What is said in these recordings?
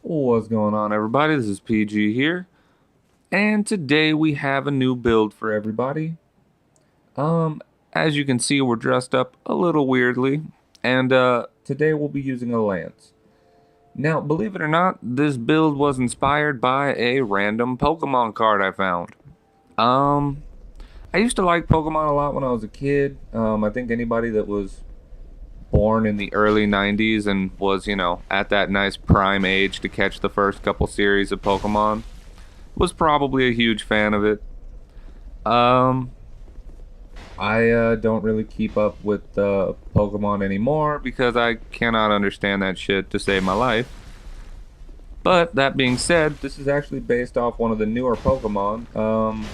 What's going on, everybody? This is PG here, and today we have a new build for everybody. Um, as you can see, we're dressed up a little weirdly, and today we'll be using a lance. Now, believe it or not, this build was inspired by a random Pokemon card I found. Um, I used to like Pokemon a lot when I was a kid. I think anybody that was born in the early 90s and was, at that nice prime age to catch the first couple series of Pokemon was probably a huge fan of it. Um, I don't really keep up with Pokemon anymore because I cannot understand that shit to save my life. But that being said, this is actually based off one of the newer Pokemon.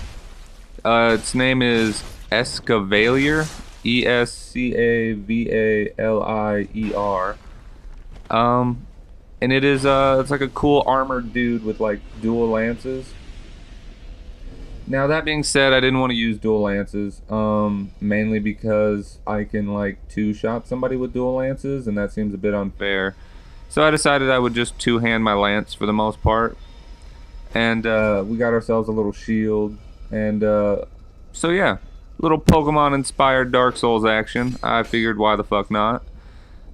Its name is Escavalier, Escavalier. And it's like a cool armored dude with like dual lances. Now that being said, I didn't want to use dual lances, mainly because I can like two-shot somebody with dual lances, and that seems a bit unfair. So I decided I would just two-hand my lance for the most part, and we got ourselves a little shield, and so yeah, little Pokemon-inspired Dark Souls action. I figured, why the fuck not?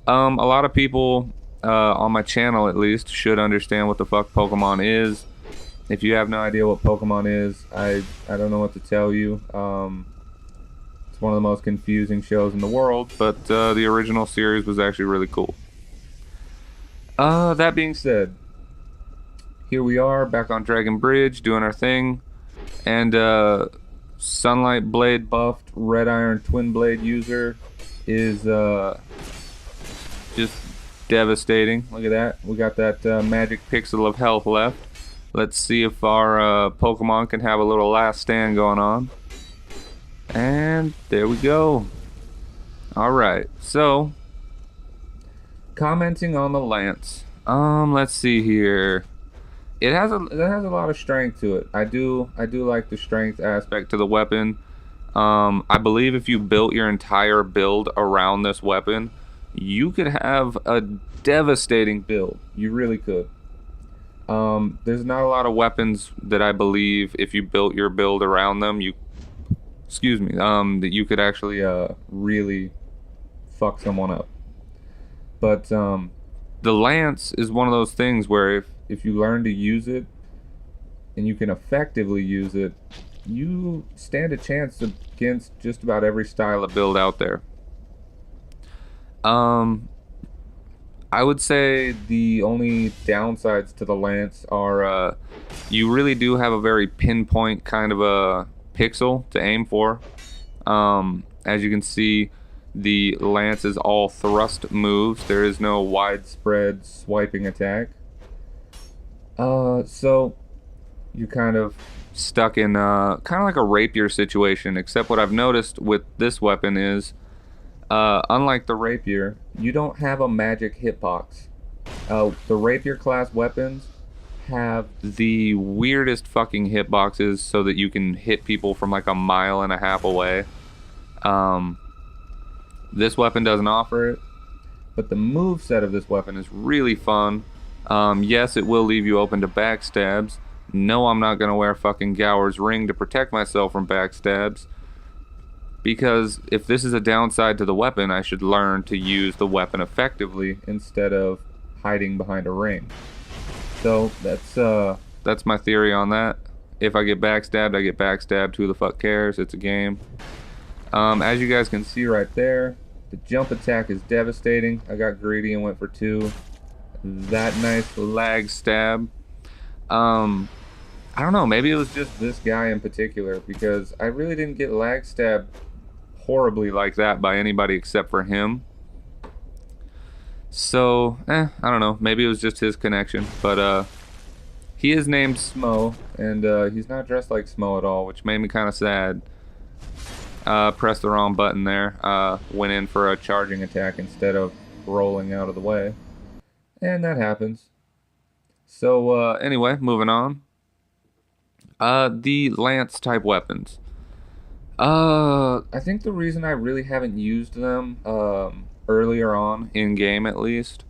A lot of people on my channel, at least, should understand what the fuck Pokemon is. If you have no idea what Pokemon is, I don't know what to tell you. It's one of the most confusing shows in the world, but the original series was actually really cool. That being said, here we are back on Dragon Bridge doing our thing, and Sunlight Blade buffed Red Iron Twin Blade user is just devastating. Look at that. We got that magic pixel of health left. Let's see if our Pokemon can have a little last stand going on. And there we go. Alright, so commenting on the lance. Let's see here. It has a lot of strength to it. I do like the strength aspect to the weapon. I believe if you built your entire build around this weapon, you could have a devastating build. You really could. There's not a lot of weapons that I believe if you built your build around them, that you could actually really fuck someone up. But the lance is one of those things where if you learn to use it and you can effectively use it, you stand a chance against just about every style of build out there. Um, I would say the only downsides to the lance are you really do have a very pinpoint kind of a pixel to aim for. As you can see, the lance is all thrust moves. There is no widespread swiping attack. So you're kind of stuck in kind of like a rapier situation, except what I've noticed with this weapon is unlike the rapier, you don't have a magic hitbox. The rapier class weapons have the weirdest fucking hitboxes so that you can hit people from like a mile and a half away. This weapon doesn't offer it, but the move set of this weapon is really fun. Yes, it will leave you open to backstabs. No, I'm not gonna wear fucking Gower's Ring to protect myself from backstabs. Because if this is a downside to the weapon, I should learn to use the weapon effectively instead of hiding behind a ring. So that's my theory on that. If I get backstabbed, I get backstabbed. Who the fuck cares? It's a game. As you guys can see right there, the jump attack is devastating. I got greedy and went for two. That nice lag stab. I don't know, maybe it was just this guy in particular because I really didn't get lag stabbed horribly like that by anybody except for him. So, I don't know. Maybe it was just his connection. But he is named Smo, and he's not dressed like Smo at all, which made me kind of sad. Pressed the wrong button there. Went in for a charging attack instead of rolling out of the way. And that happens. So, anyway, moving on. The lance type weapons. I think the reason I really haven't used them earlier on in game at least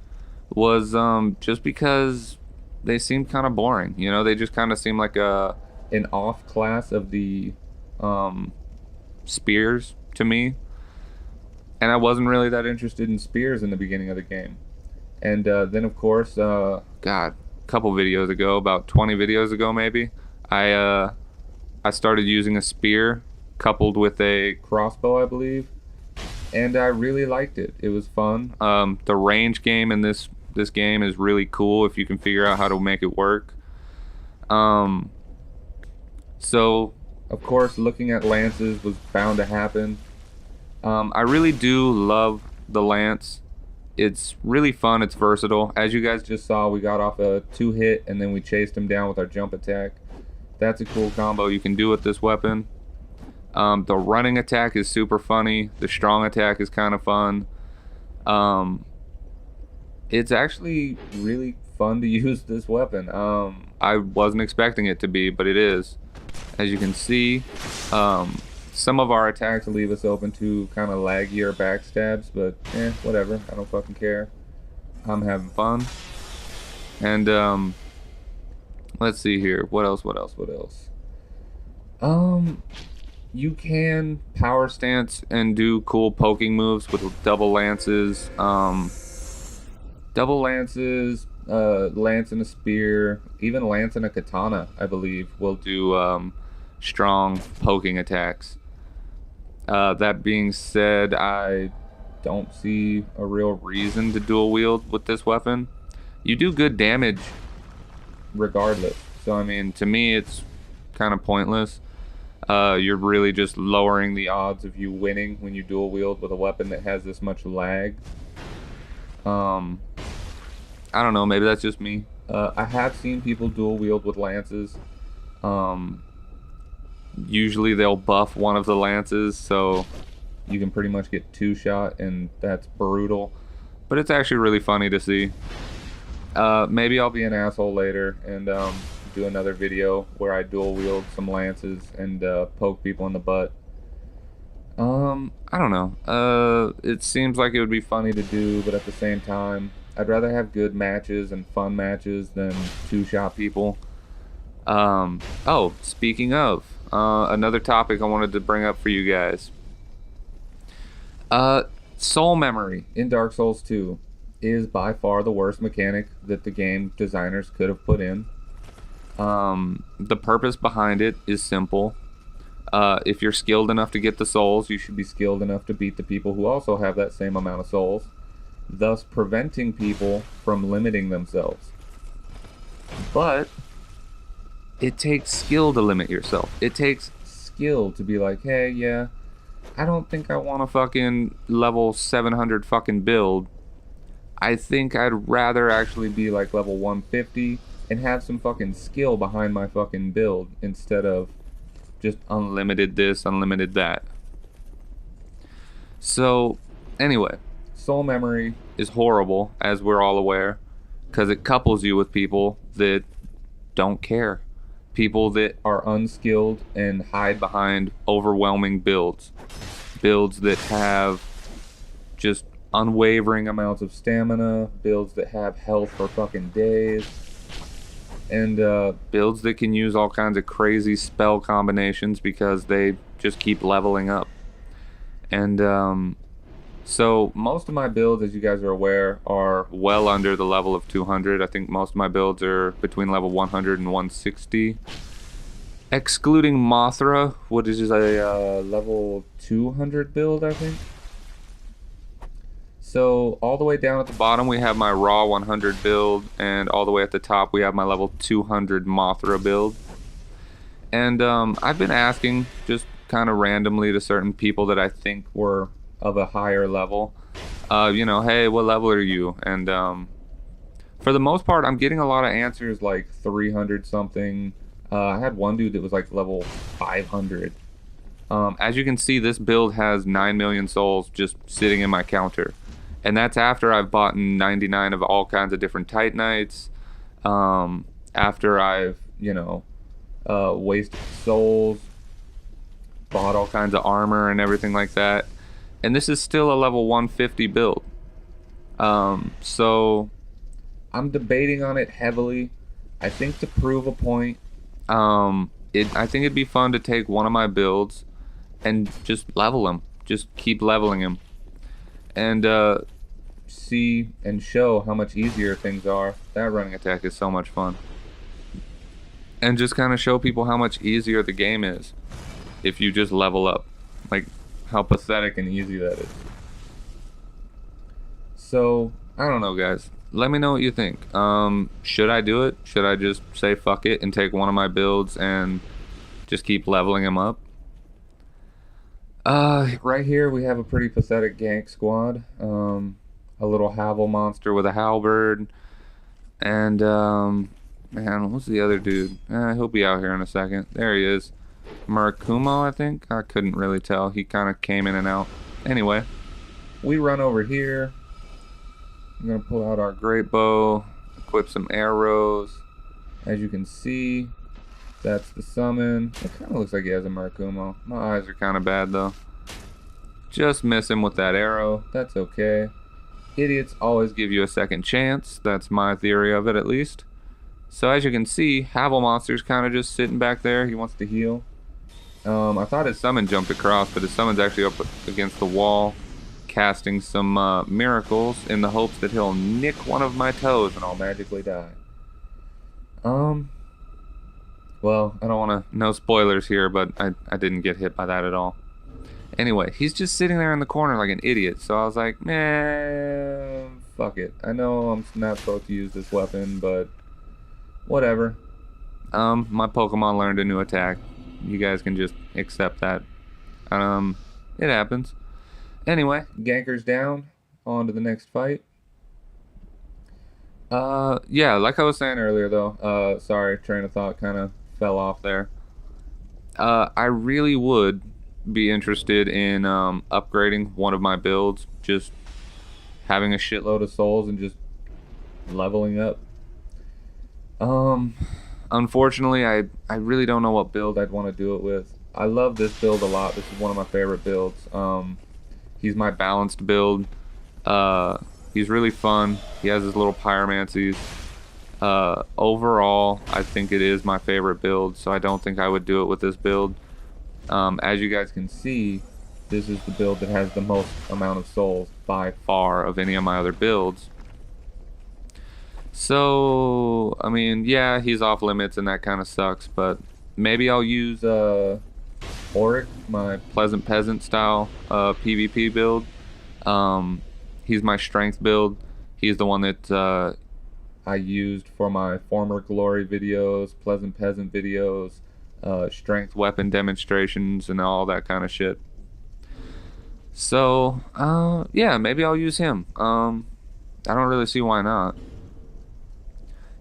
was just because they seemed kind of boring. You know, they just kind of seem like an off class of the um, spears to me. And I wasn't really that interested in spears in the beginning of the game. And then, of course, God, a couple videos ago, about 20 videos ago maybe, I uh, I started using a spear coupled with a crossbow, I believe, and I really liked it. It was fun. The range game in this game is really cool if you can figure out how to make it work. Um, so, of course, looking at lances was bound to happen. I really do love the lance. It's really fun. It's versatile. As you guys just saw, we got off a 2-hit and then we chased him down with our jump attack. That's a cool combo you can do with this weapon. The running attack is super funny. The strong attack is kind of fun. It's actually really fun to use this weapon. I wasn't expecting it to be, but it is. As you can see, some of our attacks leave us open to kind of laggier backstabs, but whatever. I don't fucking care. I'm having fun. And let's see here. What else? You can power stance and do cool poking moves with double lances. Lance and a spear, even lance and a katana, I believe, will do strong poking attacks. That being said, I don't see a real reason to dual wield with this weapon. You do good damage regardless. So, I mean, to me, it's kind of pointless. You're really just lowering the odds of you winning when you dual wield with a weapon that has this much lag. I don't know, maybe that's just me. I have seen people dual wield with lances. Usually they'll buff one of the lances, so you can pretty much get 2-shot, and that's brutal. But it's actually really funny to see. Maybe I'll be an asshole later and do another video where I dual wield some lances and poke people in the butt. I don't know. It seems like it would be funny to do, but at the same time, I'd rather have good matches and fun matches than 2-shot people. Oh, speaking of, another topic I wanted to bring up for you guys. Soul memory in Dark Souls 2 is by far the worst mechanic that the game designers could have put in. The purpose behind it is simple. If you're skilled enough to get the souls, you should be skilled enough to beat the people who also have that same amount of souls, thus preventing people from limiting themselves. But it takes skill to limit yourself. It takes skill to be like, hey, yeah, I don't think I want a fucking level 700 fucking build. I think I'd rather actually be like level 150 and have some fucking skill behind my fucking build instead of just unlimited this, unlimited that. So, anyway, soul memory is horrible, as we're all aware, because it couples you with people that don't care. People that are unskilled and hide behind overwhelming builds. Builds that have just unwavering amounts of stamina, builds that have health for fucking days, and builds that can use all kinds of crazy spell combinations because they just keep leveling up. And so most of my builds, as you guys are aware, are well under the level of 200. I think most of my builds are between level 100 and 160. Excluding Mothra, which is a level 200 build, I think. So all the way down at the bottom we have my raw 100 build, and all the way at the top we have my level 200 Mothra build. And I've been asking just kind of randomly to certain people that I think were of a higher level, you know, hey, what level are you? And for the most part, I'm getting a lot of answers like 300 something. I had one dude that was like level 500. As you can see, this build has 9 million souls just sitting in my counter. And that's after I've bought 99 of all kinds of different Titanites. After I've, you know, wasted souls, bought all kinds of armor and everything like that. And this is still a level 150 build. So I'm debating on it heavily. I think to prove a point, I think it'd be fun to take one of my builds and just level him. Just keep leveling him. And see and show how much easier things are. That running attack is so much fun. And just kind of show people how much easier the game is if you just level up. Like, how pathetic and easy that is. So, I don't know, guys. Let me know what you think. Should I do it? Should I just say fuck it and take one of my builds and just keep leveling him up? Right here we have a pretty pathetic gank squad. A little Havel monster with a halberd. And, man, what's the other dude? He'll be out here in a second. There he is. Murakumo, I think? I couldn't really tell. He kind of came in and out. Anyway, we run over here. I'm going to pull out our great bow, equip some arrows. As you can see, that's the summon. It kind of looks like he has a Murakumo. My eyes are kind of bad, though. Just miss him with that arrow. That's okay. Idiots always give you a second chance. That's my theory of it, at least. So as you can see, Havel Monster's kind of just sitting back there. He wants to heal. I thought his summon jumped across, but his summon's actually up against the wall, casting some miracles in the hopes that he'll nick one of my toes and I'll magically die. Well, I don't want to, no spoilers here, but I didn't get hit by that at all. Anyway, he's just sitting there in the corner like an idiot, so I was like, man, fuck it. I know I'm not supposed to use this weapon, but whatever. My Pokemon learned a new attack. You guys can just accept that. It happens. Anyway, ganker's down. On to the next fight. Yeah, like I was saying earlier though, sorry, train of thought kind of fell off there. I really would be interested in upgrading one of my builds, just having a shitload of souls and just leveling up. Unfortunately, I really don't know what build I'd want to do it with. I love this build a lot. This is one of my favorite builds. He's my balanced build. He's really fun. He has his little pyromancies. Overall, I think it is my favorite build, so I don't think I would do it with this build. As you guys can see, this is the build that has the most amount of souls by far of any of my other builds. So, I mean, yeah, he's off limits and that kind of sucks, but maybe I'll use Auric, my Pleasant Peasant style PvP build. He's my strength build. He's the one that I used for my former glory videos, Pleasant Peasant videos, strength weapon demonstrations, and all that kind of shit. So, yeah, maybe I'll use him. I don't really see why not.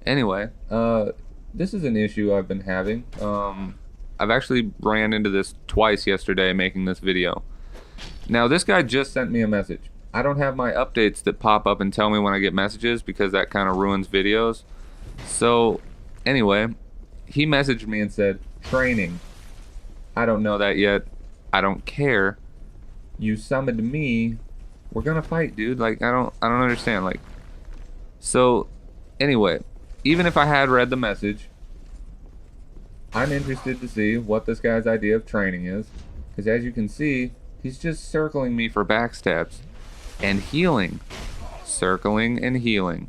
Anyway, this is an issue I've been having. I've actually ran into this twice yesterday making this video. Now, this guy just sent me a message. I don't have my updates that pop up and tell me when I get messages because that kind of ruins videos. So, anyway, he messaged me and said, training. I don't know that yet. I don't care. You summoned me. We're gonna fight, dude. Like, I don't understand. Like, so, anyway, even if I had read the message, I'm interested to see what this guy's idea of training is. Because as you can see, he's just circling me for backstabs. And healing. Circling and healing.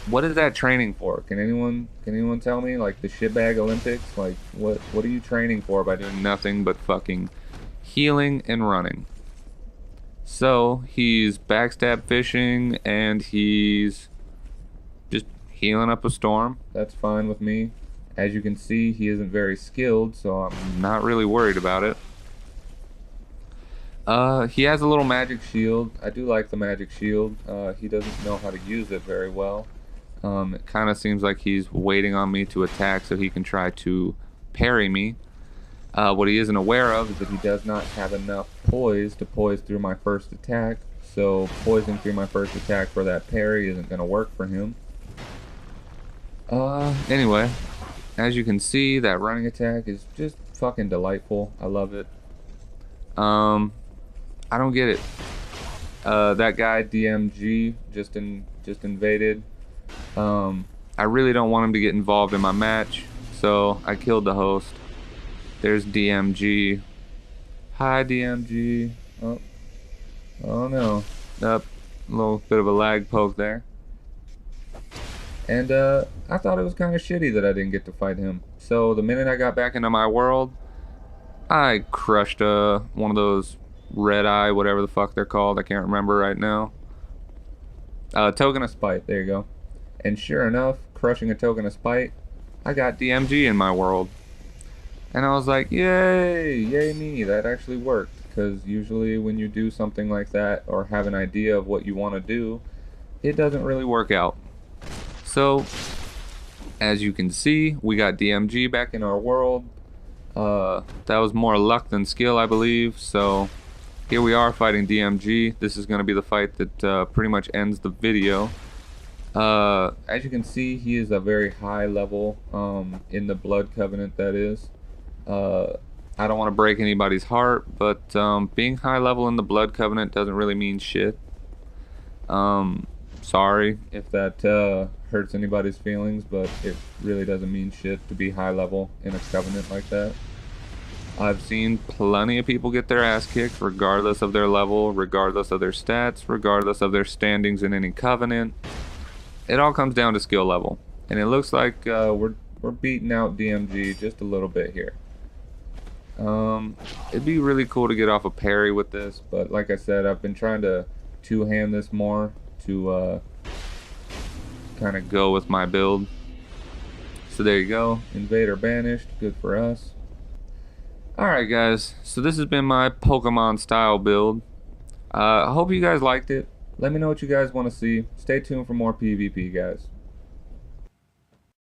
What is that training for? Can anyone tell me? Like the shitbag Olympics? Like what are you training for by doing nothing but fucking healing and running? So he's backstab fishing and he's just healing up a storm. That's fine with me. As you can see, he isn't very skilled, so I'm not really worried about it. He has a little magic shield. I do like the magic shield. He doesn't know how to use it very well. It kind of seems like he's waiting on me to attack so he can try to parry me. What he isn't aware of is that he does not have enough poise to poise through my first attack. So poising through my first attack for that parry isn't going to work for him. Anyway, as you can see, that running attack is just fucking delightful. I love it. I don't get it. That guy DMG just invaded. I I really don't want him to get involved in my match, so I killed the host. There's DMG. Hi, DMG. Oh, oh no. Up, a little bit of a lag poke there. And I thought it was kind of shitty that I didn't get to fight him. So the minute I got back into my world, I crushed one of those red eye, whatever the fuck they're called. I can't remember right now. Token of Spite, there you go. And sure enough, crushing a Token of Spite, I got DMG in my world. And I was like, yay, yay me, that actually worked. Because usually when you do something like that, or have an idea of what you want to do, it doesn't really work out. So, as you can see, we got DMG back in our world. That was more luck than skill, I believe. So, here we are fighting DMG. This is going to be the fight that pretty much ends the video. As you can see, he is a very high level in the Blood Covenant, that is. I don't want to break anybody's heart, but being high level in the Blood Covenant doesn't really mean shit. Sorry if that hurts anybody's feelings, but it really doesn't mean shit to be high level in a covenant like that. I've seen plenty of people get their ass kicked regardless of their level, regardless of their stats, regardless of their standings in any covenant. It all comes down to skill level, and it looks like we're beating out DMG just a little bit here. It'd be really cool to get off a parry with this, but like I said, I've been trying to two-hand this more to kind of go with my build. So there you go, Invader banished, good for us. Alright guys, so this has been my Pokemon style build. I hope you guys liked it. Let me know what you guys want to see. Stay tuned for more PvP, guys.